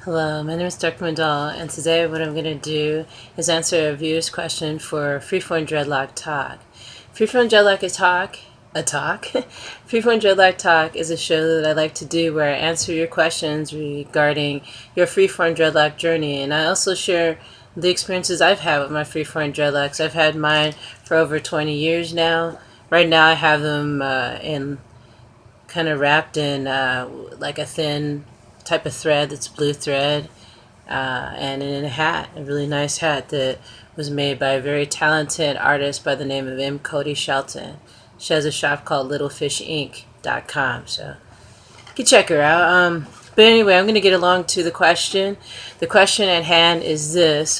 Hello, my name is Dr. Mandal, and today what I'm going to do is answer a viewer's question for Freeform Dreadlock Talk. Freeform Dreadlock Freeform Dreadlock Talk is a show that I like to do where I answer your questions regarding your Freeform Dreadlock journey, and I also share the experiences I've had with my Freeform Dreadlocks. I've had mine for over 20 years now. Right now I have them in kind of wrapped in like a thin type of thread that's blue thread, and in a hat, a really nice hat that was made by a very talented artist by the name of M. Cody Shelton. She has a shop called littlefishinc.com, so you can check her out. But anyway, I'm going to get along to the question. The question at hand is this.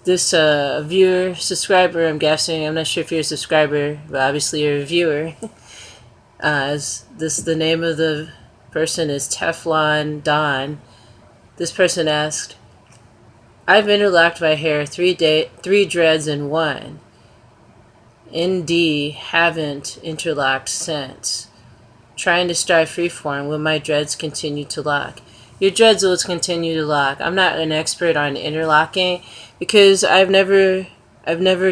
This viewer, subscriber, I'm guessing, I'm not sure if you're a subscriber, but obviously you're a viewer. The name of the person is Teflon Don. This person asked, I've interlocked my hair three dreads in one. ND haven't interlocked since. Trying to start freeform, will my dreads continue to lock? Your dreads will continue to lock. I'm not an expert on interlocking because I've never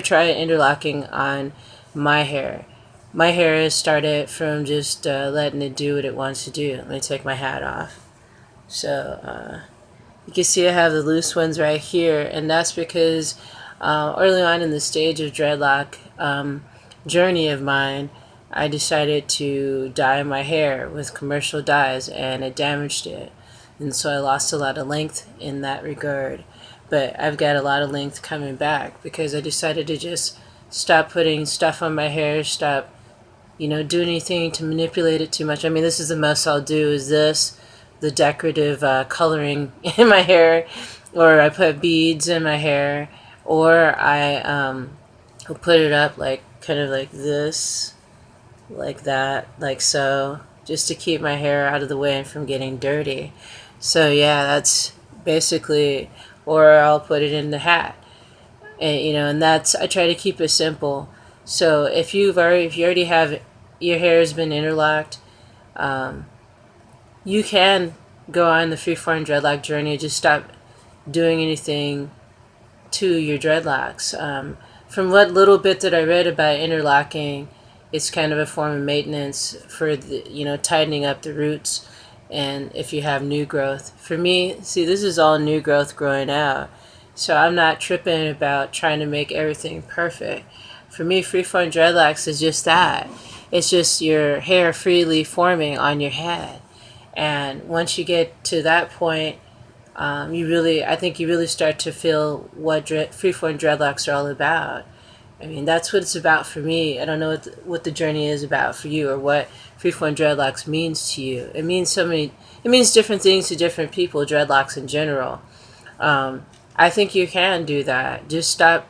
tried interlocking on my hair. My hair has started from just letting it do what it wants to do. Let me take my hat off. So you can see I have the loose ones right here, and that's because early on in the stage of dreadlock journey of mine, I decided to dye my hair with commercial dyes, and it damaged it. And so I lost a lot of length in that regard. But I've got a lot of length coming back because I decided to just stop putting stuff on my hair, stop do anything to manipulate it too much. I mean, this is the most I'll do is this, the decorative coloring in my hair, or I put beads in my hair, or I will put it up like kind of like this, like that, like so, just to keep my hair out of the way and from getting dirty. So yeah, that's basically, or I'll put it in the hat, and and that's, I try to keep it simple. So if you already have your hair has been interlocked, you can go on the freeform dreadlock journey. Just stop doing anything to your dreadlocks. From what little bit that I read about interlocking, it's kind of a form of maintenance for the, tightening up the roots, and if you have new growth. For me, see, this is all new growth growing out, so I'm not tripping about trying to make everything perfect. For me, freeform dreadlocks is just that. It's just your hair freely forming on your head. And once you get to that point, I think you really start to feel what freeform dreadlocks are all about. I mean, that's what it's about for me. I don't know what the journey is about for you, or what freeform dreadlocks means to you. It means different things to different people, dreadlocks in general. I think you can do that. Just stop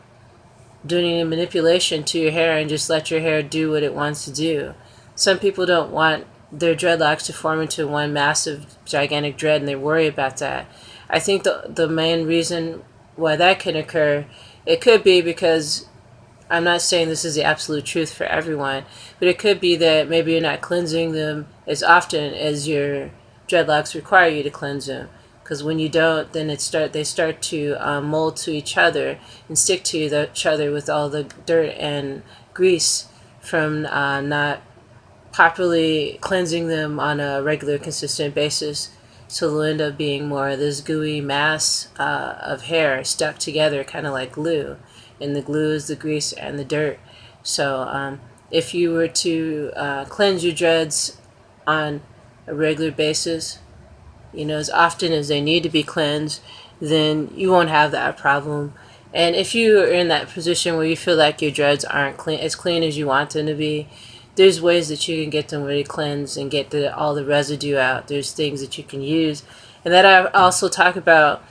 doing any manipulation to your hair and just let your hair do what it wants to do. Some people don't want their dreadlocks to form into one massive, gigantic dread, and they worry about that. I think the main reason why that can occur, it could be because, I'm not saying this is the absolute truth for everyone, but it could be that maybe you're not cleansing them as often as your dreadlocks require you to cleanse them. Because when you don't, then they start to mold to each other and stick to each other with all the dirt and grease from not properly cleansing them on a regular, consistent basis. So they'll end up being more of this gooey mass of hair stuck together, kind of like glue. And the glue is the grease and the dirt. So if you were to cleanse your dreads on a regular basis, as often as they need to be cleansed, then you won't have that problem. And if you are in that position where you feel like your dreads aren't as clean as you want them to be, there's ways that you can get them really cleansed and get all the residue out. There's things that you can use, and that I also talk about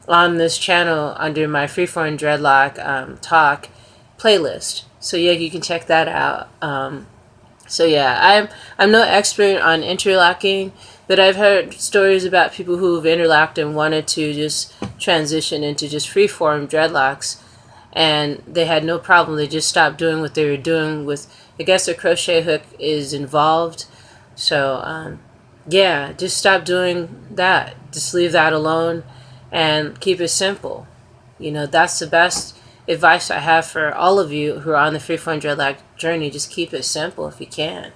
on this channel under my Freeform Dreadlock Talk playlist. So yeah, you can check that out. So yeah, I'm no expert on interlocking, but I've heard stories about people who've interlocked and wanted to just transition into just freeform dreadlocks, and they had no problem. They just stopped doing what they were doing with, I guess, a crochet hook is involved. So yeah, just stop doing that. Just leave that alone and keep it simple. You know, that's the best advice I have for all of you who are on the Freeform Dreadlock journey. Just keep it simple if you can.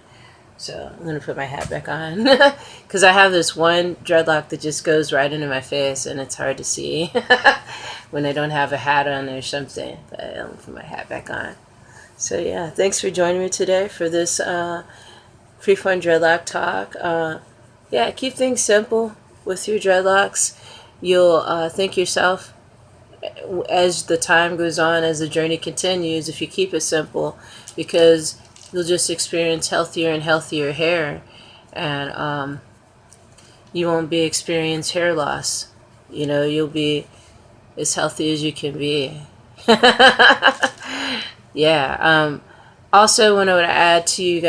So I'm going to put my hat back on because I have this one dreadlock that just goes right into my face and it's hard to see when I don't have a hat on or something. But I'll put my hat back on. So yeah, thanks for joining me today for this Freeform Dreadlock talk. Yeah, keep things simple with your dreadlocks. You'll thank yourself as the time goes on, as the journey continues, if you keep it simple, because you'll just experience healthier and healthier hair, and you won't be experience hair loss. You know, you'll be as healthy as you can be. Yeah. Also, when I would add to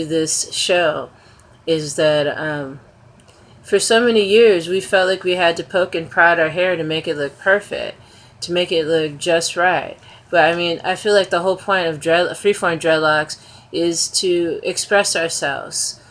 this show, is that for so many years we felt like we had to poke and prod our hair to make it look perfect, to make it look just right. But I mean, I feel like the whole point of freeform dreadlocks is to express ourselves.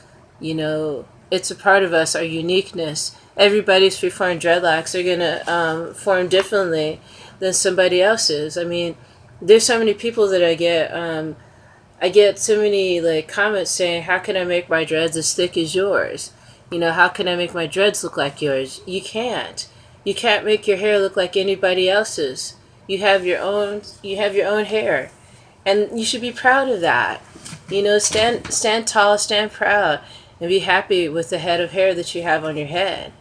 You know, it's a part of us, our uniqueness. Everybody's freeform dreadlocks are gonna form differently than somebody else's. I mean, there's so many people that I get so many like comments saying, "How can I make my dreads as thick as yours? You know, how can I make my dreads look like yours?" You can't. You can't make your hair look like anybody else's. You have your own. You have your own hair, and you should be proud of that. You know, stand tall, stand proud, and be happy with the head of hair that you have on your head,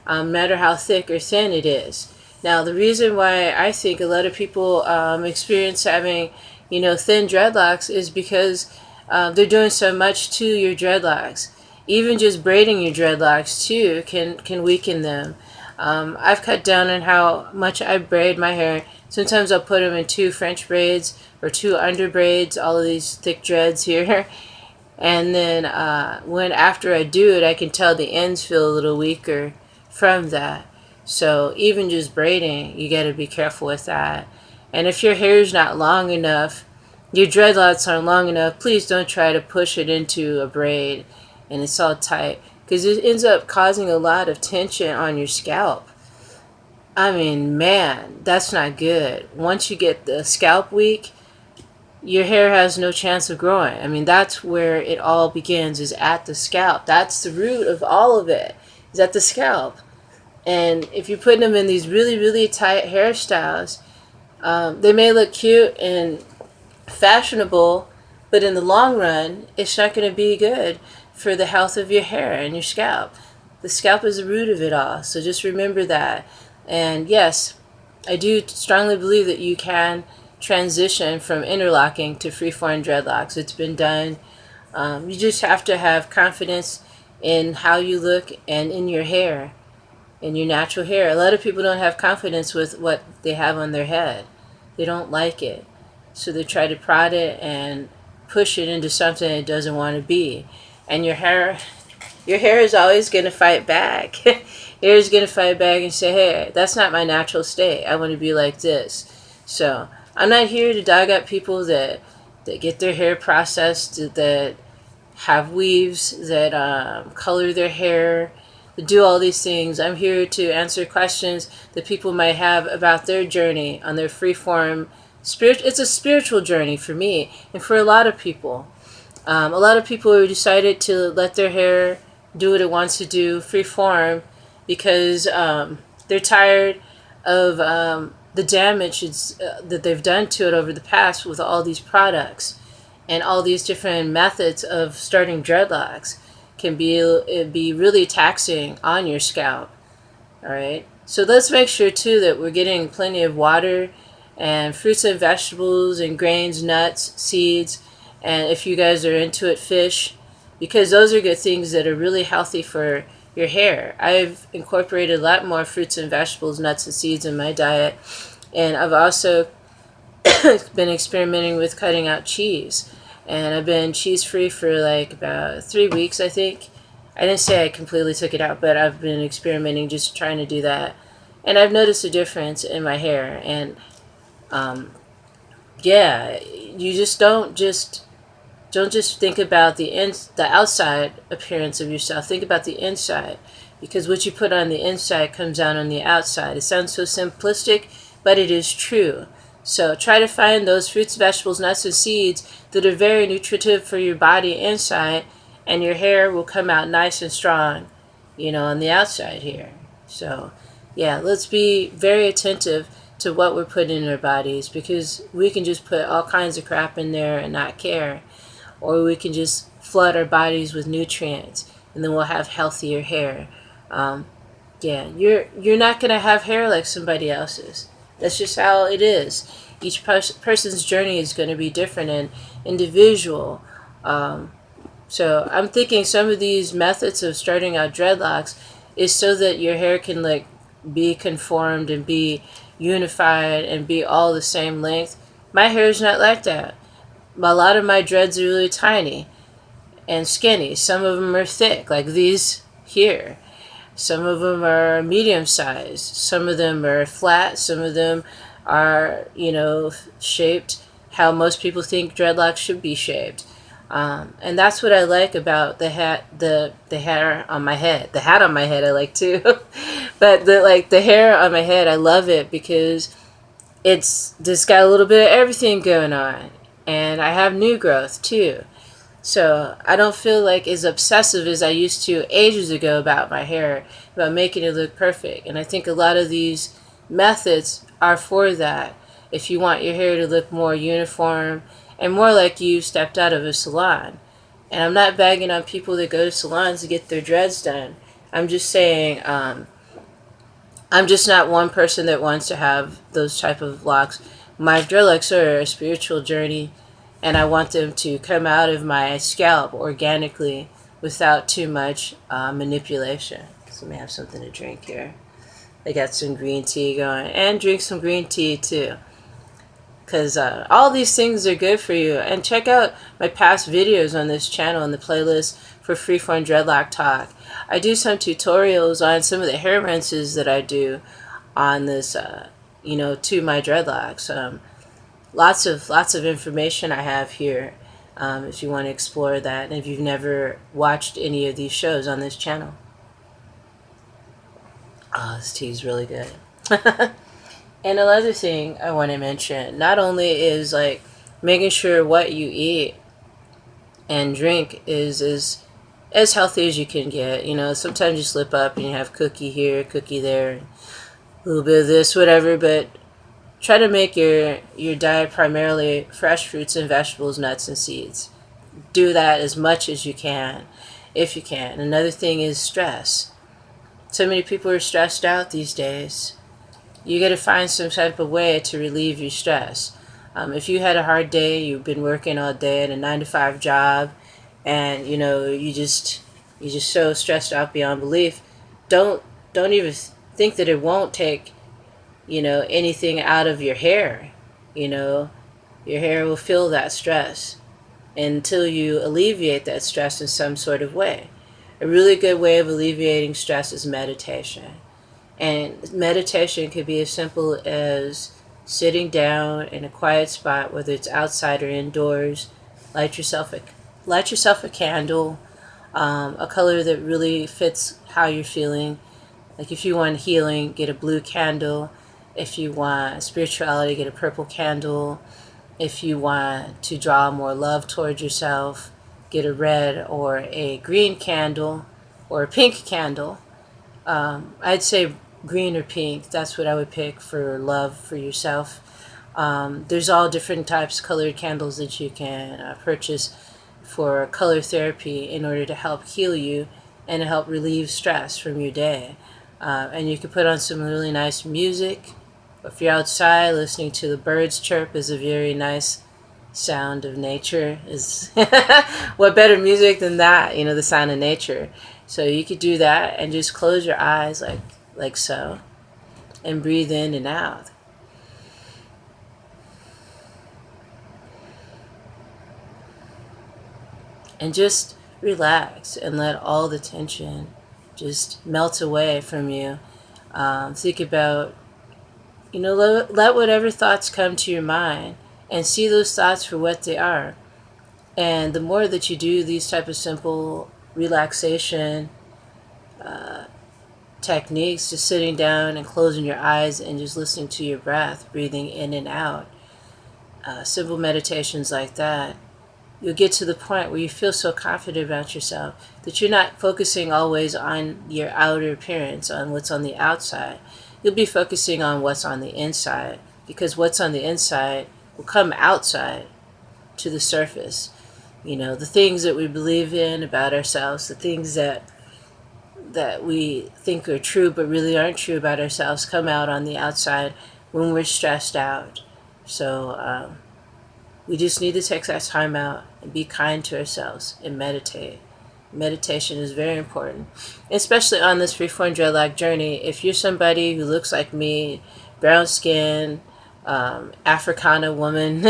no matter how thick or thin it is. Now, the reason why I think a lot of people experience having, you know, thin dreadlocks is because they're doing so much to your dreadlocks. Even just braiding your dreadlocks too can weaken them. I've cut down on how much I braid my hair. Sometimes I'll put them in 2 French braids or 2 under braids, all of these thick dreads here. And then when after I do it, I can tell the ends feel a little weaker from that. So even just braiding, you got to be careful with that. And if your hair is not long enough, your dreadlocks aren't long enough, please don't try to push it into a braid and it's all tight, because it ends up causing a lot of tension on your scalp. I mean, man, that's not good. Once you get the scalp weak, your hair has no chance of growing. I mean, that's where it all begins, is at the scalp. That's the root of all of it, is at the scalp. And if you're putting them in these really, really tight hairstyles, they may look cute and fashionable, but in the long run, it's not going to be good for the health of your hair and your scalp. The scalp is the root of it all, so just remember that. And yes, I do strongly believe that you can transition from interlocking to freeform dreadlocks. It's been done. You just have to have confidence in how you look and in your hair, in your natural hair. A lot of people don't have confidence with what they have on their head. They don't like it. So they try to prod it and push it into something it doesn't want to be. And your hair is always going to fight back. Hair is going to fight back and say, "Hey, that's not my natural state. I want to be like this." So I'm not here to dog up people that get their hair processed, that have weaves, that color their hair, that do all these things. I'm here to answer questions that people might have about their journey on their freeform spirit. It's a spiritual journey for me and for a lot of people. A lot of people who decided to let their hair do what it wants to do, freeform, because they're tired of the damage that they've done to it over the past with all these products and all these different methods of starting dreadlocks. Can be really taxing on your scalp. All right, so let's make sure too that we're getting plenty of water and fruits and vegetables and grains, nuts, seeds, and if you guys are into it, fish, because those are good things that are really healthy for your hair. I've incorporated a lot more fruits and vegetables, nuts and seeds in my diet, and I've also been experimenting with cutting out cheese. And I've been cheese free for like about 3 weeks, I think. I didn't say I completely took it out, but I've been experimenting, just trying to do that. And I've noticed a difference in my hair. And yeah, you just don't just Don't just think about the outside appearance of yourself. Think about the inside, because what you put on the inside comes out on the outside. It sounds so simplistic, but it is true. So try to find those fruits, vegetables, nuts, and seeds that are very nutritive for your body inside, and your hair will come out nice and strong, on the outside here. So, yeah, let's be very attentive to what we're putting in our bodies, because we can just put all kinds of crap in there and not care, or we can just flood our bodies with nutrients, and then we'll have healthier hair. Yeah, you're not gonna have hair like somebody else's. That's just how it is. Each person's journey is going to be different and individual. So I'm thinking some of these methods of starting out dreadlocks is so that your hair can like be conformed and be unified and be all the same length. My hair is not like that. A lot of my dreads are really tiny and skinny. Some of them are thick, like these here. Some of them are medium sized. Some of them are flat. Some of them are, shaped how most people think dreadlocks should be shaped. And that's what I like about the hair on my head. The hat on my head I like too. But the hair on my head, I love it because it's just got a little bit of everything going on. And I have new growth too. So I don't feel like as obsessive as I used to ages ago about my hair, about making it look perfect. And I think a lot of these methods are for that. If you want your hair to look more uniform and more like you stepped out of a salon. And I'm not bagging on people that go to salons to get their dreads done. I'm just saying I'm just not one person that wants to have those type of locks. My dreadlocks are a spiritual journey, and I want them to come out of my scalp organically without too much manipulation. So let me have something to drink here. I got some green tea going, and drink some green tea too, because all these things are good for you. And check out my past videos on this channel in the playlist for Freeform Dreadlock Talk. I do some tutorials on some of the hair rinses that I do on this, to my dreadlocks. Lots of information I have here if you want to explore that, and if you've never watched any of these shows on this channel. Oh, this tea is really good. And another thing I want to mention, not only is like making sure what you eat and drink is as healthy as you can get. Sometimes you slip up and you have cookie here, cookie there, a little bit of this, whatever, but try to make your diet primarily fresh fruits and vegetables, nuts and seeds. Do that as much as you can, if you can. Another thing is stress. So many people are stressed out these days. You got to find some type of way to relieve your stress. If you had a hard day, you've been working all day at a 9-to-5 job, and you just so stressed out beyond belief, don't even think that it won't take anything out of your hair. Your hair will feel that stress until you alleviate that stress in some sort of way. A really good way of alleviating stress is meditation. And meditation could be as simple as sitting down in a quiet spot, whether it's outside or indoors. Light yourself a candle, a color that really fits how you're feeling. Like if you want healing, get a blue candle. If you want spirituality, get a purple candle. If you want to draw more love towards yourself, get a red or a green candle or a pink candle. I'd say green or pink. That's what I would pick for love for yourself. There's all different types of colored candles that you can purchase for color therapy in order to help heal you and help relieve stress from your day. And you can put on some really nice music. If you're outside, listening to the birds chirp is a very nice sound of nature. Is what better music than that, the sound of nature. So you could do that and just close your eyes like so and breathe in and out. And just relax and let all the tension just melt away from you. Think about, let whatever thoughts come to your mind and see those thoughts for what they are. And the more that you do these type of simple relaxation techniques, just sitting down and closing your eyes and just listening to your breath, breathing in and out, simple meditations like that, you'll get to the point where you feel so confident about yourself that you're not focusing always on your outer appearance, on what's on the outside. You'll be focusing on what's on the inside, because what's on the inside will come outside to the surface. You know, the things that we believe in about ourselves, the things that we think are true but really aren't true about ourselves, come out on the outside when we're stressed out. So we just need to take that time out and be kind to ourselves and meditate. Meditation is very important, especially on this Freeform Dreadlock journey. If you're somebody who looks like me, brown skin, Africana woman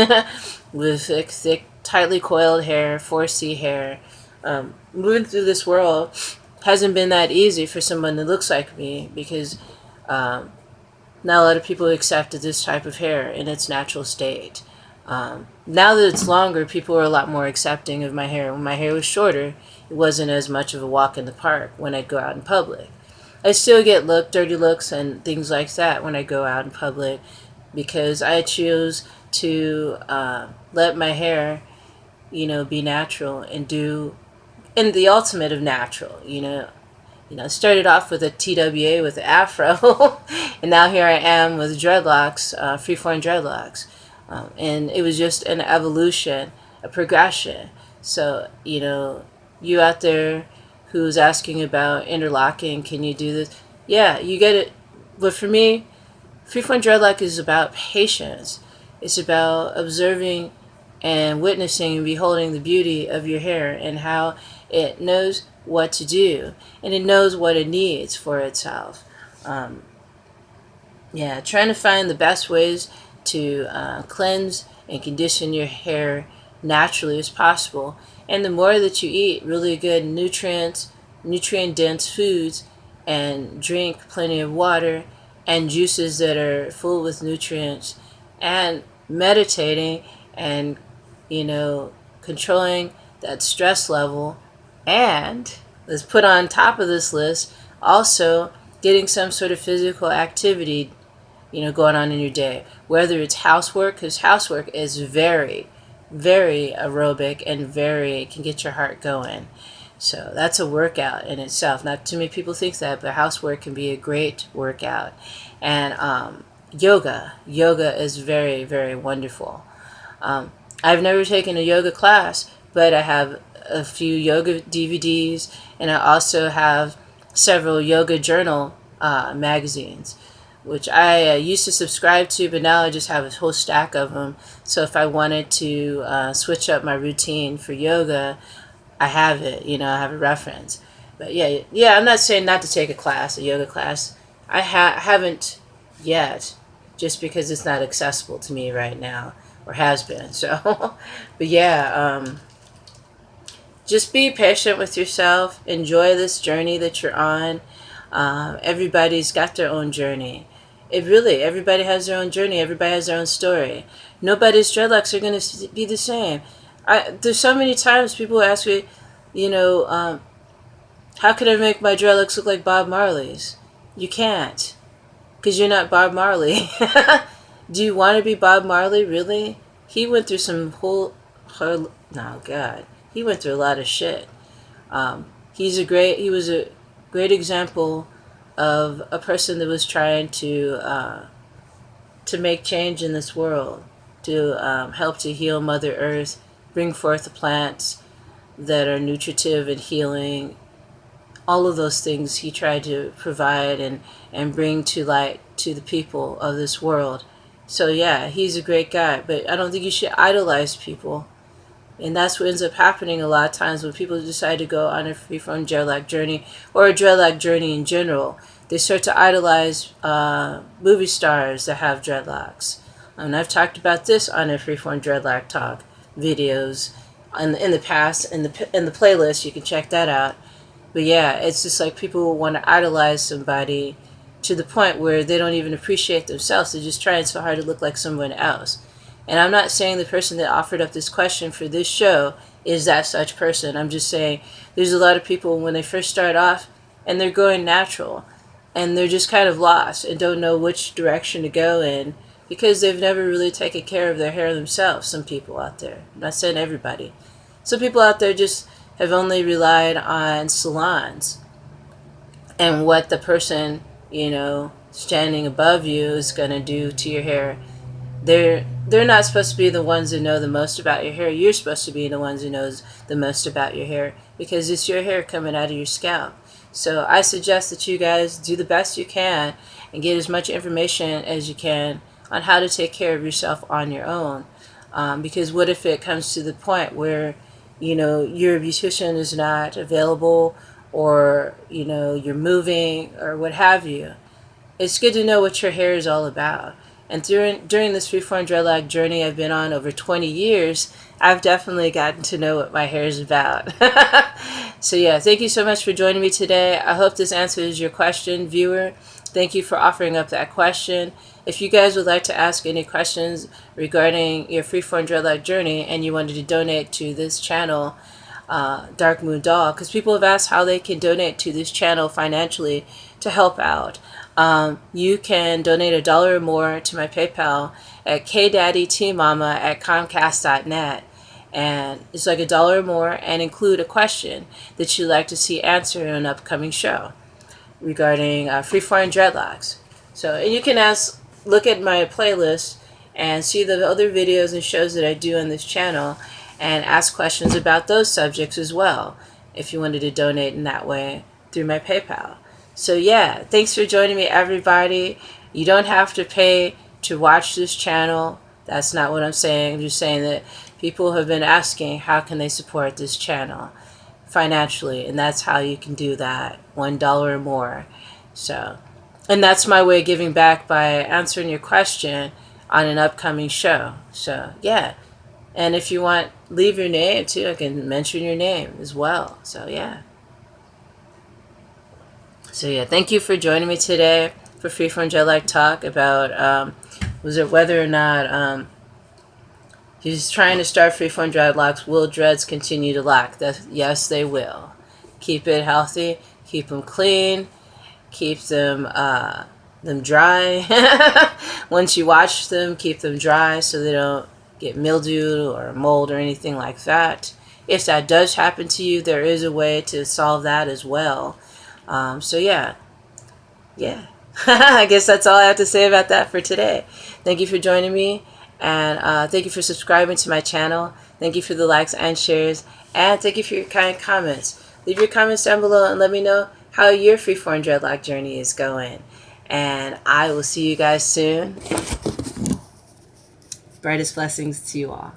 with thick, tightly coiled hair, 4C hair, moving through this world hasn't been that easy for someone that looks like me, because not a lot of people accepted this type of hair in its natural state. Now that it's longer, people are a lot more accepting of my hair. When my hair was shorter, it wasn't as much of a walk in the park when I'd go out in public. I still get dirty looks and things like that when I go out in public, because I choose to let my hair, be natural and do, and the ultimate of natural, I started off with a TWA with an afro, and now here I am with dreadlocks, freeform dreadlocks. And it was just an evolution, a progression. So, you out there who's asking about interlocking, can you do this? Yeah, you get it. But for me, freeform dreadlock is about patience. It's about observing and witnessing and beholding the beauty of your hair and how it knows what to do, and it knows what it needs for itself. Trying to find the best ways to cleanse and condition your hair naturally as possible. And the more that you eat really good nutrient-dense foods, and drink plenty of water and juices that are full with nutrients, and meditating and, controlling that stress level, and let's put on top of this list also getting some sort of physical activity going on in your day, whether it's housework, because housework is very, very aerobic and can get your heart going. So that's a workout in itself. Not too many people think that, but housework can be a great workout. And yoga is very, very wonderful. I've never taken a yoga class, but I have a few yoga DVDs, and I also have several yoga journal magazines, which I used to subscribe to, but now I just have a whole stack of them. So if I wanted to switch up my routine for yoga, I have it, I have a reference. But yeah, I'm not saying not to take a yoga class. I haven't yet, just because it's not accessible to me right now, or has been. So, but yeah, just be patient with yourself. Enjoy this journey that you're on. Everybody's got their own journey. Everybody has their own journey. Everybody has their own story. Nobody's dreadlocks are going to be the same. There's so many times people ask me, how can I make my dreadlocks look like Bob Marley's? You can't, because you're not Bob Marley. Do you want to be Bob Marley, really? He went through he went through a lot of shit. He was a great example of a person that was trying to make change in this world, to help to heal Mother Earth, bring forth the plants that are nutritive and healing. All of those things he tried to provide and bring to light to the people of this world. So yeah, he's a great guy, but I don't think you should idolize people. And that's what ends up happening a lot of times when people decide to go on a freeform dreadlock journey, or a dreadlock journey in general. They start to idolize movie stars that have dreadlocks. And I've talked about this on a freeform dreadlock talk videos in the past, in the playlist. You can check that out. But yeah, it's just like people want to idolize somebody to the point where they don't even appreciate themselves. They're just trying so hard to look like someone else. And I'm not saying the person that offered up this question for this show is that such person. I'm just saying there's a lot of people when they first start off and they're going natural and they're just kind of lost and don't know which direction to go in because they've never really taken care of their hair themselves. Some people out there, I'm not saying everybody, some people out there just have only relied on salons and what the person, you know, standing above you is going to do to your hair. They're not supposed to be the ones that know the most about your hair. You're supposed to be the ones who knows the most about your hair because it's your hair coming out of your scalp. So I suggest that you guys do the best you can and get as much information as you can on how to take care of yourself on your own. Because what if it comes to the point where, you know, your beautician is not available, or, you know, you're moving or what have you? It's good to know what your hair is all about. And during this Freeform Dreadlock journey I've been on over 20 years, I've definitely gotten to know what my hair is about. So yeah, thank you so much for joining me today. I hope this answers your question, viewer. Thank you for offering up that question. If you guys would like to ask any questions regarding your Freeform Dreadlock journey and you wanted to donate to this channel, Dark Moon Doll, because people have asked how they can donate to this channel financially to help out. You can donate $1 or more to my PayPal at kdaddytmama@comcast.net, and it's like $1 or more, and include a question that you'd like to see answered in an upcoming show regarding Freeform Dreadlocks. So, and you can look at my playlist and see the other videos and shows that I do on this channel and ask questions about those subjects as well if you wanted to donate in that way through my PayPal. So yeah, thanks for joining me, everybody. You don't have to pay to watch this channel. That's not what I'm saying. I'm just saying that people have been asking how can they support this channel financially, and that's how you can do that, $1 or more. So, and that's my way of giving back by answering your question on an upcoming show. So yeah, and if you want, leave your name too. I can mention your name as well. So yeah. So yeah, thank you for joining me today for Freeform Dreadlock Talk about was it whether or not he's trying to start Freeform Dreadlocks. Will dreads continue to lock? Yes, they will. Keep it healthy. Keep them clean. Keep them dry. Once you wash them, keep them dry so they don't get mildew or mold or anything like that. If that does happen to you, there is a way to solve that as well. So yeah. I guess that's all I have to say about that for today. Thank you for joining me, and thank you for subscribing to my channel. Thank you for the likes and shares, and thank you for your kind comments. Leave your comments down below and let me know how your Freeform Dreadlock journey is going. And I will see you guys soon. Brightest blessings to you all.